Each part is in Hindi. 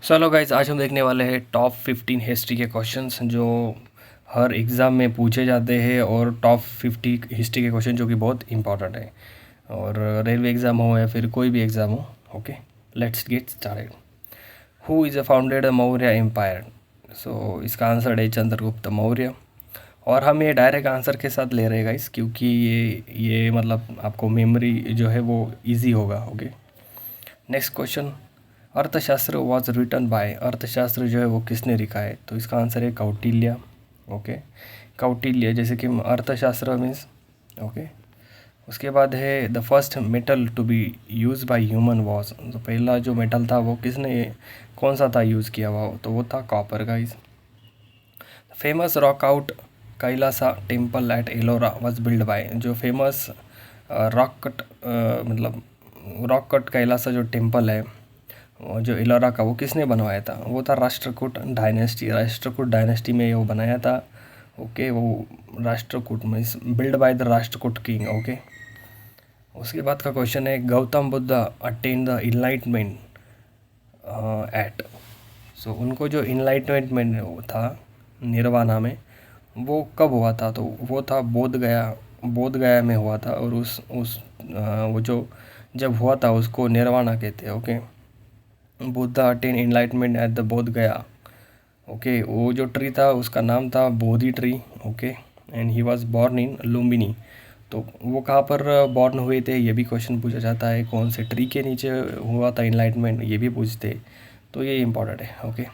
चलो गाइज, आज हम देखने वाले हैं टॉप 15 हिस्ट्री के क्वेश्चंस जो हर एग्ज़ाम में पूछे जाते हैं और टॉप 50 हिस्ट्री के क्वेश्चन जो कि बहुत इंपॉर्टेंट है। और रेलवे एग्ज़ाम हो या फिर कोई भी एग्ज़ाम हो। Okay, let's get started. Who is a founded Maurya empire? So इसका आंसर है चंद्रगुप्त मौर्य। और हम ये डायरेक्ट आंसर के साथ ले रहे हैं गाइस, क्योंकि ये मतलब आपको मेमोरी जो है वो इजी होगा। Okay, next question. अर्थशास्त्र वॉज रिटन बाय, अर्थशास्त्र जो है वो किसने लिखा है? तो इसका आंसर है कौटिल्य। ओके, कौटिल्य, जैसे कि अर्थशास्त्र मीन्स। ओके, उसके बाद है the first metal to be use by human was, तो पहला जो मेटल था वो किसने, कौन सा था यूज़ किया हुआ? तो वो था copper guys. Famous rock out Kailasa temple at Ellora was build bye, जो फेमस रॉक कट मतलब रॉक कट कैलासा जो टेम्पल है जो एलोरा का, वो किसने बनवाया था? वो था राष्ट्रकूट डायनेस्टी, राष्ट्रकूट डायनेस्टी में वो बनाया था। ओके, वो Rashtrakuta means build by the Rashtrakuta king. Okay, उसके बाद का क्वेश्चन है Gautam Buddha attain the enlightenment at, so उनको जो इनलाइटमेंट था निर्वाणा में, वो कब हुआ था? तो वो था बोध गया, बोध गया में हुआ था। और उस वो जो जब हुआ था उसको निर्वाणा कहते हैं। Okay, Buddha attain enlightenment at the बोध गया। ओके, वो जो ट्री था उसका नाम था Bodhi tree. Okay, and he was born in Lumbini. तो वो कहाँ पर बॉर्न हुए थे ये भी क्वेश्चन पूछा जाता है। कौन से ट्री के नीचे हुआ था इनलाइटमेंट, ये भी पूछते, तो ये इंपॉर्टेंट है। ओके,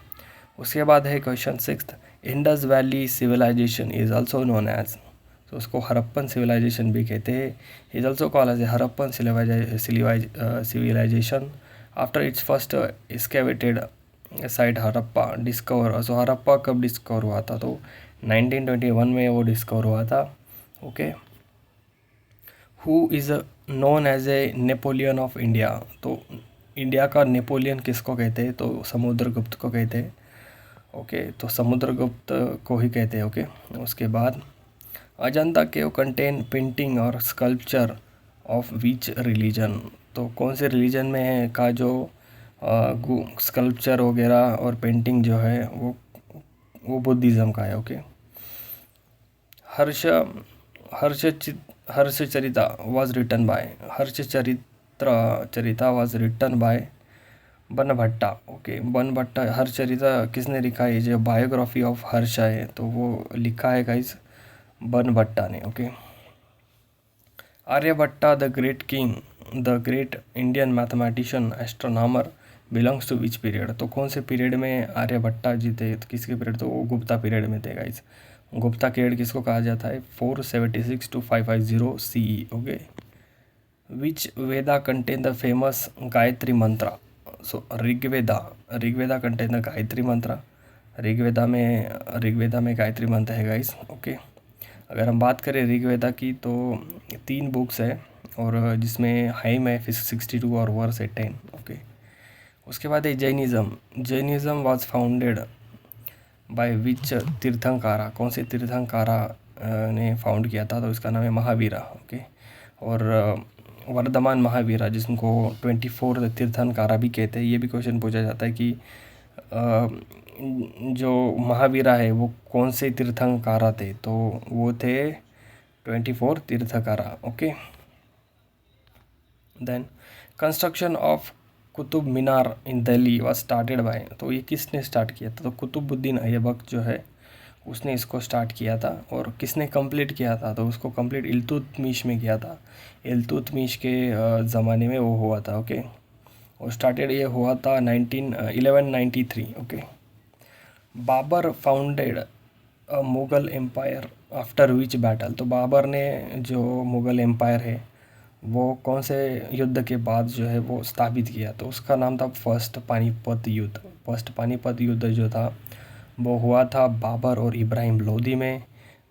उसके बाद है question sixth. Indus valley civilisation is also known as, तो उसको हरप्पन सिविलाइजेशन भी कहते हैं। Is also called as a Harappan civilisation after its first excavated site Harappa discover. So Harappa कब डिस्कवर हुआ था? तो 1921 में वो डिस्कवर हुआ था। Okay, who is known as a Napoleon of India, तो इंडिया का नेपोलियन किसको कहते हैं? तो समुद्रगुप्त को कहते हैं। ओके, तो समुद्रगुप्त को ही कहते हैं। ओके, उसके बाद अजंता केव कंटेन पेंटिंग और स्कल्पचर ऑफ विच रिलीजन, तो कौन से रिलीजन में है का जो स्कल्पचर वगैरह और पेंटिंग जो है वो बुद्धिज़्म का है। Okay, Harsh Harshacharita was written by, charita was written by Banabhatta. Okay, Banabhatta Harshacharita किसने लिखा है? जो बायोग्राफी ऑफ हर्ष है तो वो लिखा है गाइस बनभट्टा ने। Okay, Aryabhatta the great king, the great Indian mathematician astronomer belongs to which period, तो कौन से पीरियड में आर्यभट्टा जी थे? तो किसके पीरियड? तो वो गुप्ता पीरियड में थे गाइस। गुप्ता पीरियड किसको कहा जाता है? 476 to 550 CE। Okay, which Veda contain the famous Gayatri मंत्र? सो ऋग्वेदा कंटेन द गायत्री मंत्र। ऋग्वेदा में गायत्री मंत्र है गाइस। ओके, अगर हम बात करें ऋग्वेदा की तो 3 बुक्स है, और जिसमें हाइम है 62 और वर्स है 10। ओके, उसके बाद है Jainism was founded by which Tirthankara, कौन से तीर्थंकारा ने फाउंड किया था? तो इसका नाम है महावीरा। ओके, और वर्धमान महावीरा जिसको 24 तीर्थंकारा भी कहते हैं, ये भी क्वेश्चन पूछा जाता है कि जो महावीरा है वो कौन से तीर्थंकारा थे? तो वो थे 24 tirthankara. Okay, then construction of Qutub Minar in Delhi was started by, तो ये किसने स्टार्ट किया था? तो कुतुबुद्दीन ऐबक जो है उसने इसको स्टार्ट किया था। और किसने कंप्लीट किया था? तो उसको कंप्लीट इल्तुतमिश में किया था। इल्तुतमिश के ज़माने में वो हुआ था। ओके, और स्टार्टेड ये हुआ था 1193। Okay, Babur founded a Mughal empire after which battle, तो बाबर ने जो मुग़ल एम्पायर है वो कौन से युद्ध के बाद जो है वो स्थापित किया? तो उसका नाम था फर्स्ट पानीपत युद्ध। फर्स्ट पानीपत युद्ध जो था वो हुआ था बाबर और इब्राहिम लोदी में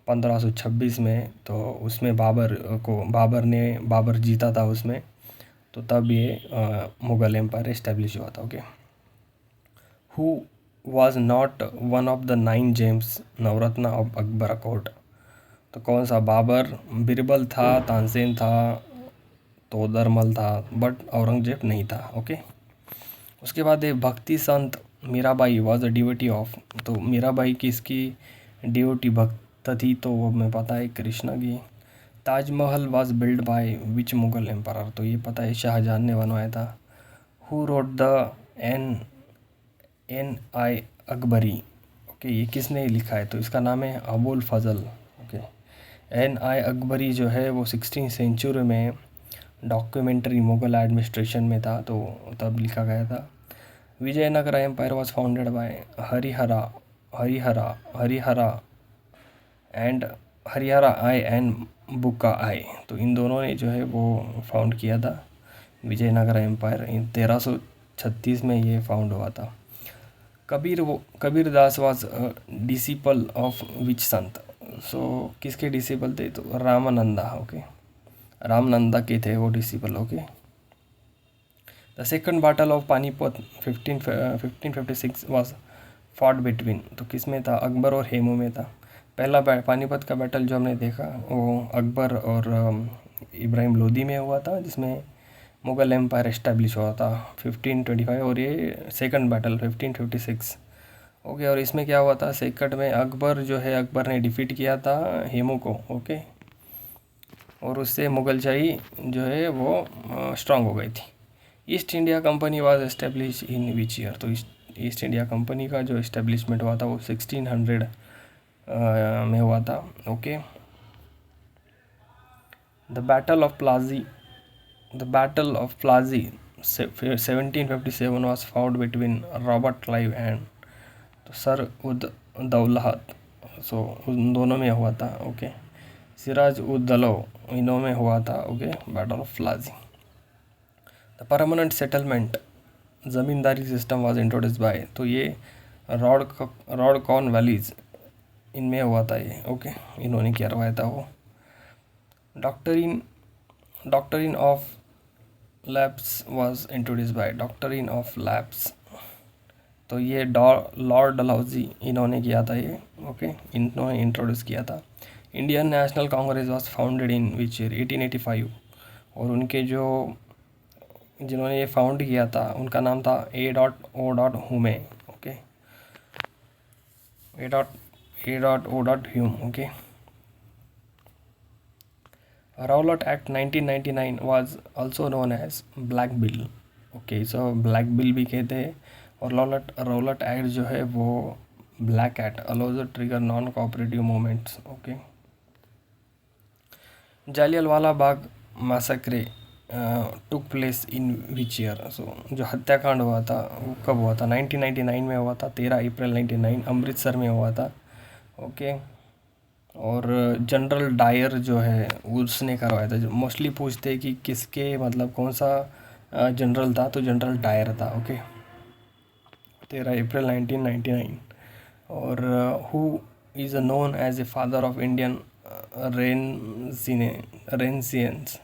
1526 में। तो उसमें बाबर जीता था उसमें, तो तब ये मुग़ल एम्पायर इस्टेब्लिश हुआ था। Okay, who was not one of the 9 James Navratna of Akbar court, तो कौन सा? बाबर, बिरबल था, तानसेन था, तोदरमल था, बट औरंगजेब नहीं था। ओके, उसके बाद है भक्ति संत Mirabai was a devotee of, तो मीराबाई किसकी डिवोटी भक्त थी, तो वो हमें पता है कृष्णा की। Taj Mahal was build by which Mughal emperor, तो ये पता है शाहजहां ने बनवाया था। हु रोट द एन एन आई अकबरी, ओके ये किसने लिखा है, तो इसका नाम है अबुल फजल। ओके, एन आई अकबरी जो है वो 16th सेंचुरी में डॉक्यूमेंट्री मुगल एडमिनिस्ट्रेशन में था, तो तब लिखा गया था। Vijayanagara empire was founded by Harihara Harihara Harihara and Harihara I and Bukka I, तो इन दोनों ने जो है वो फाउंड किया था विजयनगर एम्पायर। इन 1336 में ये फाउंड हुआ था। Kabirdas was disciple of which संत, सो किसके डिसिपल थे, तो रामानंदा। ओके, रामनंदा के थे वो disciple. Okay, the second battle of Panipat 1556 was fought between, तो किस में था, अकबर और हेमू में था। पहला पानीपत का बैटल जो हमने देखा वो अकबर और इब्राहिम लोदी में हुआ था, जिसमें मुग़ल एम्पायर इस्टेब्लिश हुआ था 1525, और ये सेकंड बैटल 1556। ओके, और इसमें क्या हुआ था, सेकंड में अकबर जो है, अकबर ने डिफीट किया था हेमू को। ओके, और उससे मुगलशाही जो है वो स्ट्रांग हो गई थी। East India company was establish in which year, तो ईस्ट इंडिया कंपनी का जो इस्टेब्लिशमेंट हुआ था वो 1600 में हुआ था। Okay, the battle of Plassey 1757 was found between Robert Clive and तो सर उद दौलत, सो उन दोनों में हुआ था। ओके, सिराज उद दौला इनों में हुआ था। Okay, battle of Plassey. The permanent settlement zamindari system was introduce by, तो ये रॉड कॉर्न वैलीज इनमें हुआ था ये। ओके, इन्होंने क्या करवाया था वो। Doctrine of lapse was introduce bye, doctrine of lapse, तो ये लॉर्ड डलहौजी इन्होंने किया था ये। ओके, इन्होंने इंट्रोड्यूस किया था। Indian National Congress was founded in which year 1885, और उनके जो जिन्होंने ये फाउंड किया था उनका नाम था A O Hume. Okay, A O Hume. Okay, Rowlatt Act 1999 was also known as black bill. Okay, so black bill भी कहते हैं, और रौलट एक्ट जो है वो black act allows trigger non cooperative movements. Okay, Jallianwala Bagh massacre took place in which year, so जो हत्याकांड हुआ था वो कब हुआ था, 1999 में हुआ था, 13 अप्रैल 1999 अमृतसर में हुआ था। ओके, और जनरल डायर जो है उसने करवाया था। जो मोस्टली पूछते हैं कि किसके मतलब कौन सा जनरल था, तो जनरल डायर था। Okay, 13 April 1999। और who is known as a father of Indian renaissance,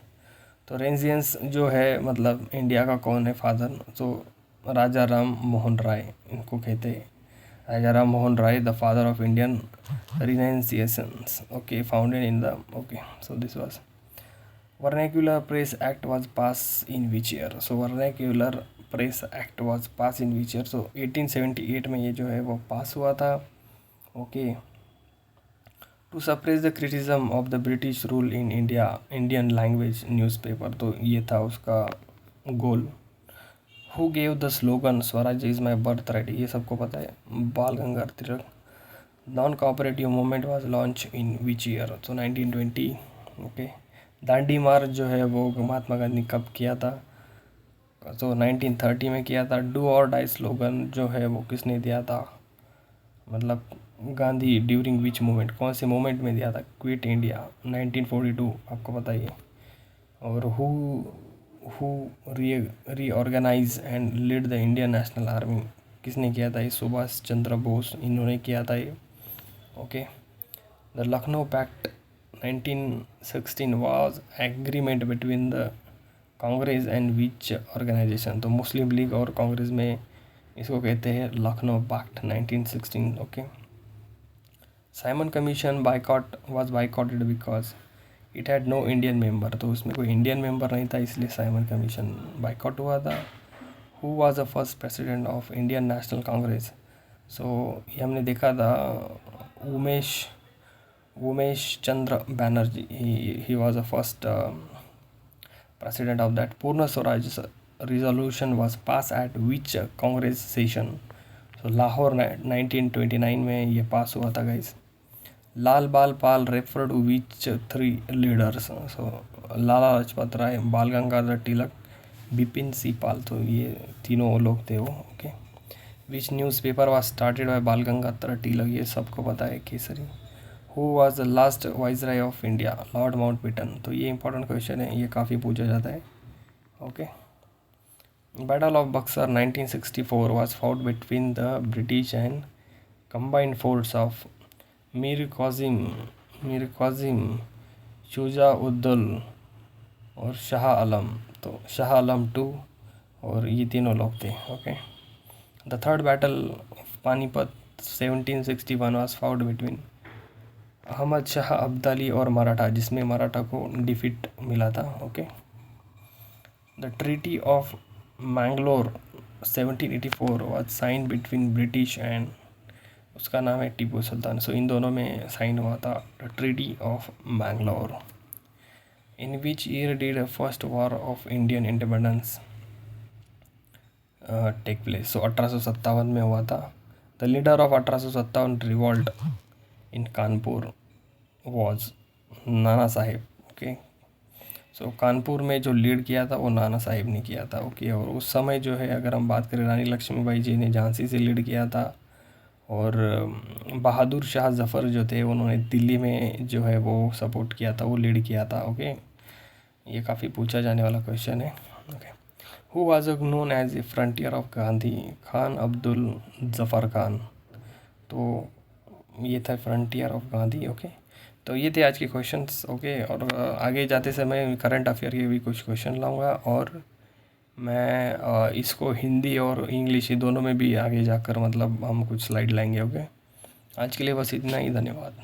तो रेंजियंस जो है मतलब इंडिया का कौन है फादर, तो राजा राम मोहन राय इनको कहते हैं। Raja Ram Mohan Roy, the father of Indian renunciations. Okay, founded in the, okay, so this was vernacular press act was passed in which year, so vernacular press act was passed in which year, so 1878 में ये जो है वो पास हुआ था। Okay, to suppress the criticism of the British rule in India Indian language newspaper, तो ये था उसका goal. Who gave the slogan Swaraj is my birth right, ये सबको पता है, Bal Gangadhar Tilak. Non cooperative movement was launch in which year, तो 1920। ओके, दांडी मार्च जो है वो महात्मा गांधी ने कब किया था, तो 1930 में किया था। डू और डाई स्लोगन जो है वो किसने दिया था, मतलब गांधी ड्यूरिंग विच मूवमेंट, कौन से मूवमेंट में दिया था, क्विट इंडिया 1942, आपको बताइए। और who reorganize and lead the Indian National Army, किसने किया था ये, सुभाष चंद्र बोस इन्होंने किया था ये। Okay, the Lucknow pact 1916 was agreement between the Congress and which organization, तो मुस्लिम लीग और कांग्रेस में इसको कहते हैं Lucknow pact 1916। Okay, Simon Commission was boycotted because it had no Indian member, तो उसमें कोई इंडियन मेंबर नहीं था, इसलिए साइमन कमीशन बाइकॉट हुआ था। Who was the first president of Indian National Congress? So ये हमने देखा था, Umesh Chandra Banerjee, he was the first president of that. Purna Swaraj resolution was passed at which Congress session? So Lahore 1929 में ये पास हुआ था गाइस. लाल बाल पाल referred to which three leaders? So Lala Lajpat Rai, बाल गंगाधर तिलक, बिपिन सी पाल. तो ये तीनों लोग थे वो. Okay. Which newspaper was started bye बाल गंगाधर तिलक? ये सबको पता है, Kesari. Who was the last viceroy of India? Lord Mountbatten. तो ये इंपॉर्टेंट क्वेश्चन है, ये काफ़ी पूछा जाता है. Okay. Battle of Buxar 1964 was fought between the British and combined force of Mir Qasim, Shuja-ud-Daula और शाह आलम. तो शाह आलम 2 और ये तीनों लोग थे. Okay. The third battle of Panipat 1761 was fought between Ahmad Shah Abdali और मराठा, जिसमें मराठा को डिफीट मिला था. Okay. The treaty of Mangalore 1784 was sign between British and, उसका नाम है टीपू सुल्तान. सो इन दोनों में साइन हुआ था the treaty of Mangalore. In which year did first war of Indian independence take place? So 1857 में हुआ था. The leader of 1857 revolt in Kanpur was Nana Saheb. Okay. सो कानपुर में जो लीड किया था वो नाना साहिब ने किया था. ओके. और उस समय जो है, अगर हम बात करें, रानी लक्ष्मीबाई जी ने झांसी से लीड किया था, और बहादुर शाह जफ़र जो थे उन्होंने दिल्ली में जो है वो सपोर्ट किया था, वो लीड किया था. ओके. ये काफ़ी पूछा जाने वाला क्वेश्चन है. Okay. Who was known as a frontier of Gandhi? Khan Abdul Zafar Khan. तो ये था फ्रंटियर ऑफ गांधी. ओके. तो ये थे आज के क्वेश्चंस. ओके. और आगे जाते समय करंट अफेयर के भी कुछ क्वेश्चन लाऊंगा, और मैं इसको हिंदी और इंग्लिश दोनों में भी आगे जाकर मतलब हम कुछ स्लाइड लाएंगे. ओके. आज के लिए बस इतना ही. धन्यवाद.